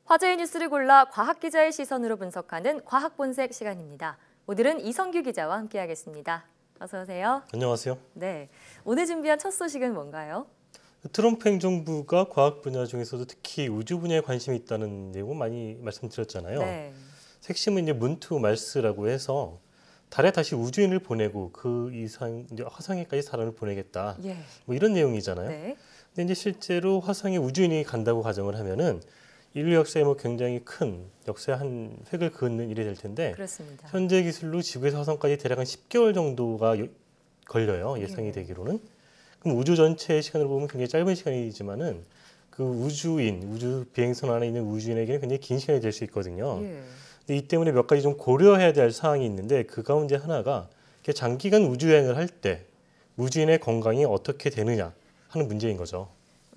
화제의 뉴스를 골라 과학 기자의 시선으로 분석하는 과학본색 시간입니다. 오늘은 이성규 기자와 함께하겠습니다. 어서 오세요. 안녕하세요. 네, 오늘 준비한 첫 소식은 뭔가요? 트럼프 행정부가 과학 분야 중에서도 특히 우주 분야에 관심이 있다는 내용을 많이 말씀드렸잖아요. 네. 핵심은 이제 문투 말스라고 해서 달에 다시 우주인을 보내고 그 이상 이제 화성에까지 사람을 보내겠다. 예. 뭐 이런 내용이잖아요. 네. 근데 이제 실제로 화성에 우주인이 간다고 가정을 하면은 인류 역사에 뭐 굉장히 큰 역사의 한 획을 그은 일이 될 텐데 그렇습니다. 현재 기술로 지구에서 화성까지 대략 한 10개월 정도가 걸려요. 예상이 예. 되기로는. 그럼 우주 전체의 시간으로 보면 굉장히 짧은 시간이지만은 그 우주 비행선 안에 있는 우주인에게는 굉장히 긴 시간이 될 수 있거든요. 예. 근데 이 때문에 몇 가지 좀 고려해야 될 사항이 있는데 그 가운데 하나가 장기간 우주 여행을 할 때 우주인의 건강이 어떻게 되느냐 하는 문제인 거죠.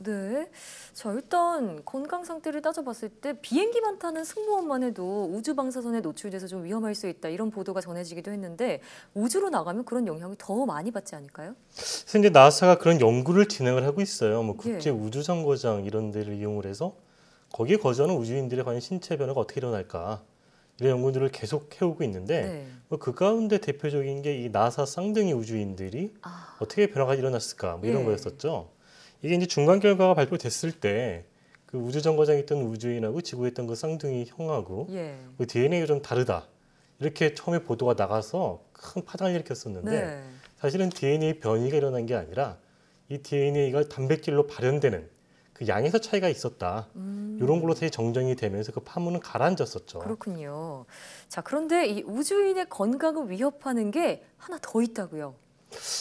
네. 자, 일단 건강 상태를 따져봤을 때 비행기만 타는 승무원만 해도 우주 방사선에 노출돼서 좀 위험할 수 있다 이런 보도가 전해지기도 했는데 우주로 나가면 그런 영향을 더 많이 받지 않을까요? 그래서 이제 나사가 그런 연구를 진행을 하고 있어요. 뭐 예. 국제 우주 정거장 이런 데를 이용을 해서 거기에 거주하는 우주인들의 과연 신체 변화가 어떻게 일어날까 이런 연구들을 계속 해오고 있는데 네. 뭐 그 가운데 대표적인 게 이 나사 쌍둥이 우주인들이 아, 어떻게 변화가 일어났을까 뭐 이런 예. 거였었죠. 이게 이제 중간 결과가 발표됐을 때 그 우주 정거장에 있던 우주인하고 지구에 있던 그 쌍둥이 형하고 예. 그 DNA가 좀 다르다 이렇게 처음에 보도가 나가서 큰 파장을 일으켰었는데 네. 사실은 DNA 변이가 일어난 게 아니라 이 DNA가 단백질로 발현되는 그 양에서 차이가 있었다. 이런 걸로 다시 정정이 되면서 그 파문은 가라앉았었죠. 그렇군요. 자, 그런데 이 우주인의 건강을 위협하는 게 하나 더 있다고요.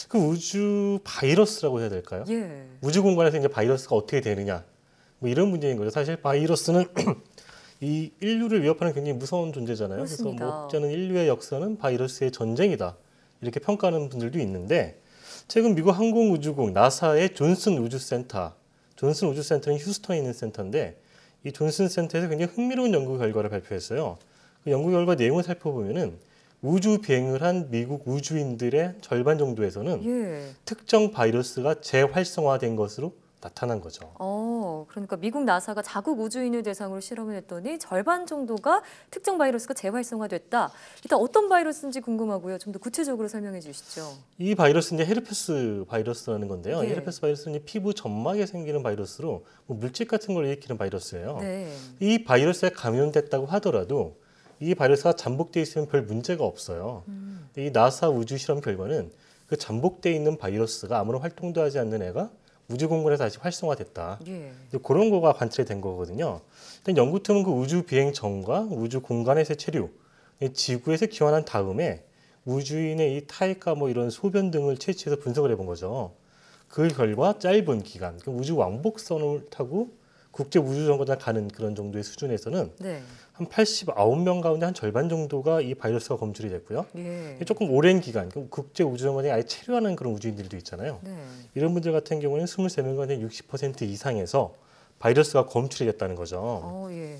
그 우주 바이러스라고 해야 될까요? 예. 우주 공간에서 이제 바이러스가 어떻게 되느냐 뭐 이런 문제인 거죠. 사실 바이러스는 이 인류를 위협하는 굉장히 무서운 존재잖아요. 그렇습니다. 그래서 뭐 혹자는 인류의 역사는 바이러스의 전쟁이다 이렇게 평가하는 분들도 있는데 최근 미국 항공우주국 나사의 존슨 우주센터는 휴스턴에 있는 센터인데 이 존슨 센터에서 굉장히 흥미로운 연구 결과를 발표했어요. 그 연구 결과 내용을 살펴보면은 우주 비행을 한 미국 우주인들의 절반 정도에서는 예. 특정 바이러스가 재활성화된 것으로 나타난 거죠. 그러니까 미국 나사가 자국 우주인을 대상으로 실험을 했더니 절반 정도가 특정 바이러스가 재활성화됐다. 일단 어떤 바이러스인지 궁금하고요. 좀 더 구체적으로 설명해 주시죠. 이 바이러스는 이제 헤르페스 바이러스라는 건데요. 이 예. 헤르페스 바이러스는 이제 피부 점막에 생기는 바이러스로 뭐 물질 같은 걸 일으키는 바이러스예요. 네. 이 바이러스에 감염됐다고 하더라도 이 바이러스가 잠복돼 있으면 별 문제가 없어요. 이 나사 우주 실험 결과는 그 잠복돼 있는 바이러스가 아무런 활동도 하지 않는 애가 우주 공간에서 다시 활성화됐다. 예. 이제 그런 거가 관찰이 된 거거든요. 일단 연구팀은 그 우주 비행 전과 우주 공간에서의 체류, 지구에서 귀환한 다음에 우주인의 이 타액과 뭐 이런 소변 등을 채취해서 분석을 해본 거죠. 그 결과 짧은 기간, 그 우주 왕복선을 타고 국제 우주 정거장 가는 그런 정도의 수준에서는 네. 한 89명 가운데 한 절반 정도가 이 바이러스가 검출이 됐고요. 예. 조금 오랜 기간, 국제 우주 정거장에 아예 체류하는 그런 우주인들도 있잖아요. 네. 이런 분들 같은 경우는 23명 가운데 60% 이상에서 바이러스가 검출이 됐다는 거죠. 예.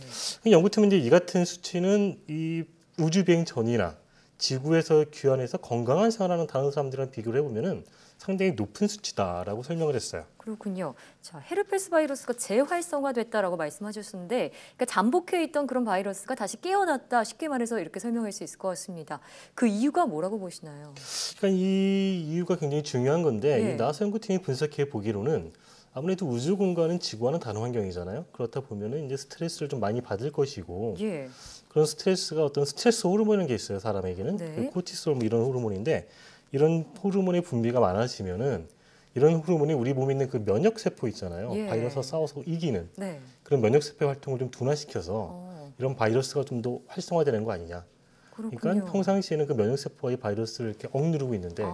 연구팀은 이제 이 같은 수치는 이 우주 비행 전이나 지구에서 귀환해서 건강한 생활하는 다른 사람들이랑 비교를 해보면은 상당히 높은 수치다라고 설명을 했어요. 그렇군요. 자, 헤르페스 바이러스가 재활성화됐다라고 말씀하셨는데, 그러니까 잠복해 있던 그런 바이러스가 다시 깨어났다. 쉽게 말해서 이렇게 설명할 수 있을 것 같습니다. 그 이유가 뭐라고 보시나요? 그러니까 이 이유가 굉장히 중요한 건데 예. 이 나사 연구팀이 분석해 보기로는 아무래도 우주 공간은 지구와는 다른 환경이잖아요. 그렇다 보면은 이제 스트레스를 좀 많이 받을 것이고 예. 그런 스트레스가 어떤 스트레스 호르몬이라는 게 있어요. 사람에게는 네. 그 코티솔 뭐 이런 호르몬인데 이런 호르몬의 분비가 많아지면은 이런 호르몬이 우리 몸에 있는 그 면역 세포 있잖아요. 예. 바이러스와 싸워서 이기는 네. 그런 면역 세포 활동을 좀 둔화시켜서 어, 이런 바이러스가 좀 더 활성화되는 거 아니냐. 그렇군요. 그러니까 평상시에는 그 면역 세포가 이 바이러스를 이렇게 억누르고 있는데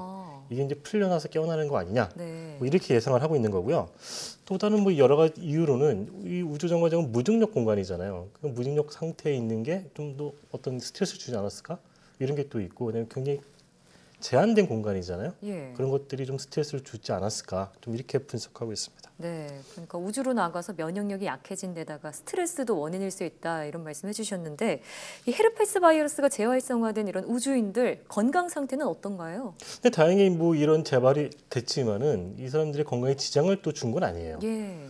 이게 이제 풀려나서 깨어나는 거 아니냐. 네. 뭐 이렇게 예상을 하고 있는 거고요. 또 다른 뭐 여러 가지 이유로는 이 우주 정거장은 무중력 공간이잖아요. 그 무중력 상태에 있는 게 좀 더 어떤 스트레스를 주지 않았을까? 이런 게 또 있고, 그다음에 굉장히 제한된 공간이잖아요. 예. 그런 것들이 좀 스트레스를 주지 않았을까 좀 이렇게 분석하고 있습니다. 네, 그러니까 우주로 나가서 면역력이 약해진 데다가 스트레스도 원인일 수 있다 이런 말씀 해주셨는데 이 헤르페스 바이러스가 재활성화된 이런 우주인들 건강 상태는 어떤가요? 근데 다행히 뭐 이런 재발이 됐지만은 이 사람들의 건강에 지장을 또 준 건 아니에요. 예,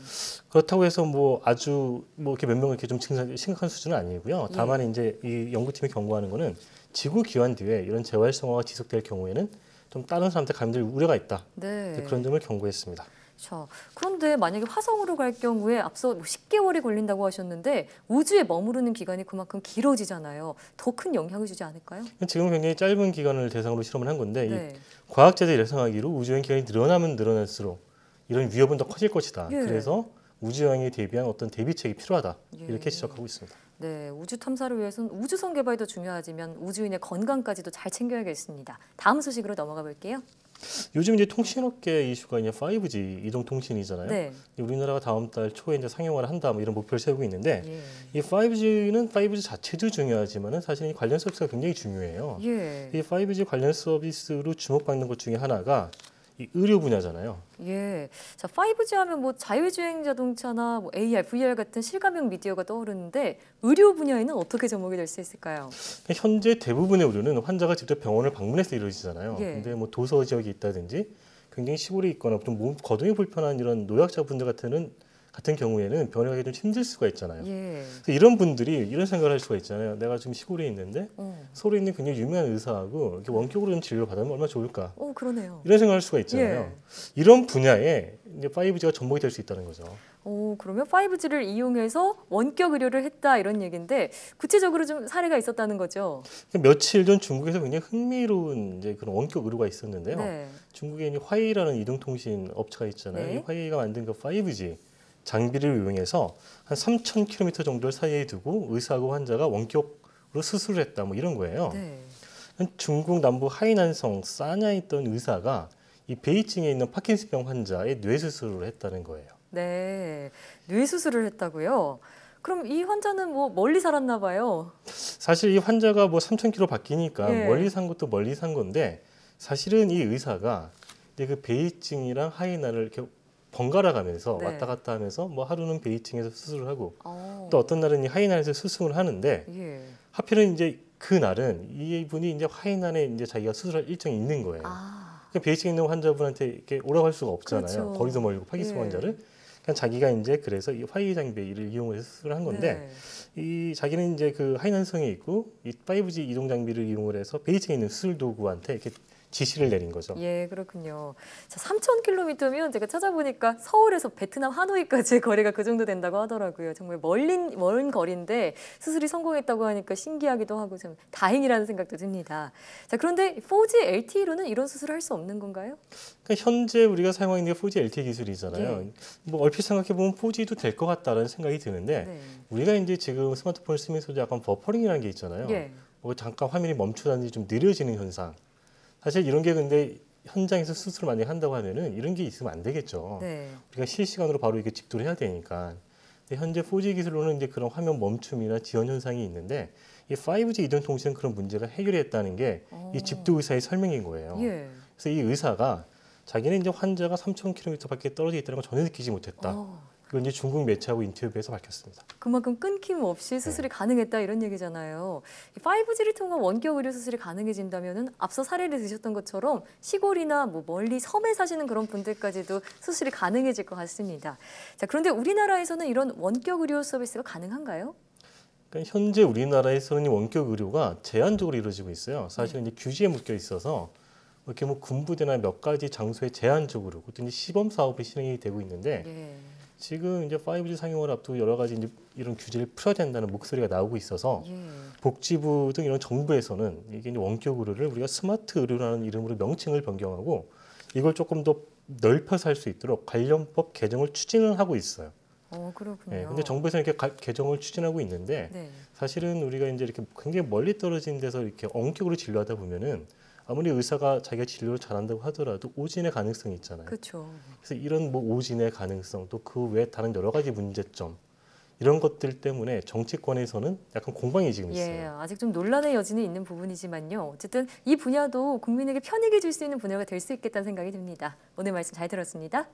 그렇다고 해서 뭐 아주 뭐 이렇게 몇 명을 이렇게 좀 심각한 수준은 아니고요. 예. 다만 이제 이 연구팀이 경고하는 거는 지구 기환 뒤에 이런 재활성화가 지속될 경우에는 좀 다른 사람한테 감염될 우려가 있다. 네. 그런 점을 경고했습니다. 자, 그런데 만약에 화성으로 갈 경우에 앞서 뭐 10개월이 걸린다고 하셨는데 우주에 머무르는 기간이 그만큼 길어지잖아요. 더 큰 영향을 주지 않을까요? 지금 굉장히 짧은 기간을 대상으로 실험을 한 건데 네. 이 과학자들이 예상하기로 우주여행 기간이 늘어나면 늘어날수록 이런 위협은 더 커질 것이다. 예. 그래서 우주여행에 대비한 어떤 대비책이 필요하다. 예. 이렇게 지적하고 있습니다. 네, 우주 탐사를 위해서는 우주선 개발도 중요하지만 우주인의 건강까지도 잘 챙겨야겠습니다. 다음 소식으로 넘어가 볼게요. 요즘 이제 통신업계 이슈가 이제 5G 이동통신이잖아요. 네. 우리나라가 다음 달 초에 이제 상용화를 한다 뭐 이런 목표를 세우고 있는데 예. 이 5G는 5G 자체도 중요하지만은 사실 이 관련 서비스가 굉장히 중요해요. 예. 이 5G 관련 서비스로 주목받는 것 중에 하나가 이 의료 분야잖아요. 예. 자, 5G 하면 뭐 자율주행 자동차나 뭐 AR, VR 같은 실감형 미디어가 떠오르는데 의료 분야에는 어떻게 접목이 될 수 있을까요? 현재 대부분의 의료는 환자가 직접 병원을 방문해서 이루어지잖아요. 예. 근데 뭐 도서 지역이 있다든지 굉장히 시골에 있거나 좀 몸 거동이 불편한 이런 노약자분들 같은 경우에는 병원에 가기 좀 힘들 수가 있잖아요. 예. 그래서 이런 분들이 이런 생각을 할 수가 있잖아요. 내가 지금 시골에 있는데 어. 서울에 있는 굉장히 유명한 의사하고 이렇게 원격으로 좀 진료를 받으면 얼마나 좋을까. 그러네요. 이런 생각을 할 수가 있잖아요. 이런 분야에 이제 5G가 접목이 될 수 있다는 거죠. 그러면 5G를 이용해서 원격 의료를 했다 이런 얘기인데 구체적으로 좀 사례가 있었다는 거죠. 며칠 전 중국에서 굉장히 흥미로운 이제 그런 원격 의료가 있었는데요. 네. 중국에 있는 화웨이라는 이동통신 업체가 있잖아요. 네. 이 화웨이가 만든 그 5G 장비를 이용해서 한 3,000km 정도를 사이에 두고 의사하고 환자가 원격으로 수술을 했다 뭐 이런 거예요. 네. 중국 남부 하이난성 싸냐에 있던 의사가 이 베이징에 있는 파킨슨병 환자의 뇌 수술을 했다는 거예요. 네. 뇌 수술을 했다고요? 그럼 이 환자는 뭐 멀리 살았나 봐요. 사실 이 환자가 뭐 3,000km 바뀌니까 예. 멀리 산 것도 멀리 산 건데 사실은 이 의사가 이제 그 베이징이랑 하이난을 이렇게 번갈아 가면서 네. 왔다 갔다 하면서 뭐 하루는 베이징에서 수술을 하고 어. 또 어떤 날은 이 하이난에서 수술을 하는데 예. 하필은 이제 그 날은 이분이 이제 하이난에 이제 자기가 수술할 일정이 있는 거예요. 아. 그러니까 베이징에 있는 환자분한테 이렇게 오라고 할 수가 없잖아요. 그렇죠. 거리도 멀고 파킨슨 예. 환자를. 그냥 자기가 이제 그래서 이 화웨이 장비를 이용해서 수술을 한 건데 네. 이 자기는 이제 그 하이난성에 있고 이 5G 이동 장비를 이용을 해서 베이징에 있는 수술 도구한테 이렇게 지시를 내린 거죠. 예, 그렇군요. 자, 3,000km면 제가 찾아보니까 서울에서 베트남 하노이까지의 거리가 그 정도 된다고 하더라고요. 정말 먼 거리인데 수술이 성공했다고 하니까 신기하기도 하고 좀 다행이라는 생각도 듭니다. 자, 그런데 4G LTE로는 이런 수술을 할 수 없는 건가요? 그러니까 현재 우리가 사용하고 있는 게 4G LTE 기술이잖아요. 예. 뭐 얼핏 생각해 보면 4G도 될 것 같다는 생각이 드는데 네. 우리가 이제 지금 스마트폰을 쓰면서 약간 버퍼링이라는 게 있잖아요. 예. 뭐 잠깐 화면이 멈추다든지 좀 느려지는 현상. 사실 이런 게 근데 현장에서 수술을 만약에 한다고 하면은 이런 게 있으면 안 되겠죠. 네. 우리가 실시간으로 바로 이렇게 집도를 해야 되니까. 근데 현재 4G 기술로는 이제 그런 화면 멈춤이나 지연 현상이 있는데 이 5G 이동 통신은 그런 문제가 해결했다는 게 이 집도 의사의 설명인 거예요. 예. 그래서 이 의사가 자기는 이제 환자가 3,000km밖에 떨어져 있다는 걸 전혀 느끼지 못했다. 이건 이제 중국 매체하고 인터뷰에서 밝혔습니다. 그만큼 끊김없이 수술이 가능했다 이런 얘기잖아요. 5G를 통한 원격 의료 수술이 가능해진다면은 앞서 사례를 드셨던 것처럼 시골이나 뭐 멀리 섬에 사시는 그런 분들까지도 수술이 가능해질 것 같습니다. 자, 그런데 우리나라에서는 이런 원격 의료 서비스가 가능한가요? 그러니까 현재 우리나라에서는 이 원격 의료가 제한적으로 이루어지고 있어요. 사실은 이제 규제에 묶여 있어서 이렇게 뭐 군부대나 몇 가지 장소에 제한적으로 그것도 이제 시범 사업이 실행이 되고 있는데 예. 지금 이제 5G 상용을 앞두고 여러 가지 이제 이런 규제를 풀어야 된다는 목소리가 나오고 있어서 예. 복지부 등 이런 정부에서는 이게 이제 원격 의료를 우리가 스마트 의료라는 이름으로 명칭을 변경하고 이걸 조금 더 넓혀서 할 수 있도록 관련법 개정을 추진을 하고 있어요. 그렇군요. 네, 근데 정부에서 이렇게 개정을 추진하고 있는데 네. 사실은 우리가 이제 이렇게 굉장히 멀리 떨어진 데서 이렇게 원격으로 진료하다 보면은 아무리 의사가 자기가 진료를 잘한다고 하더라도 오진의 가능성이 있잖아요. 그렇죠. 그래서 이런 뭐 오진의 가능성 또 그 외에 다른 여러 가지 문제점 이런 것들 때문에 정치권에서는 약간 공방이 지금 있어요. 예, 아직 좀 논란의 여지는 있는 부분이지만요. 어쨌든 이 분야도 국민에게 편익을 줄 수 있는 분야가 될 수 있겠다는 생각이 듭니다. 오늘 말씀 잘 들었습니다.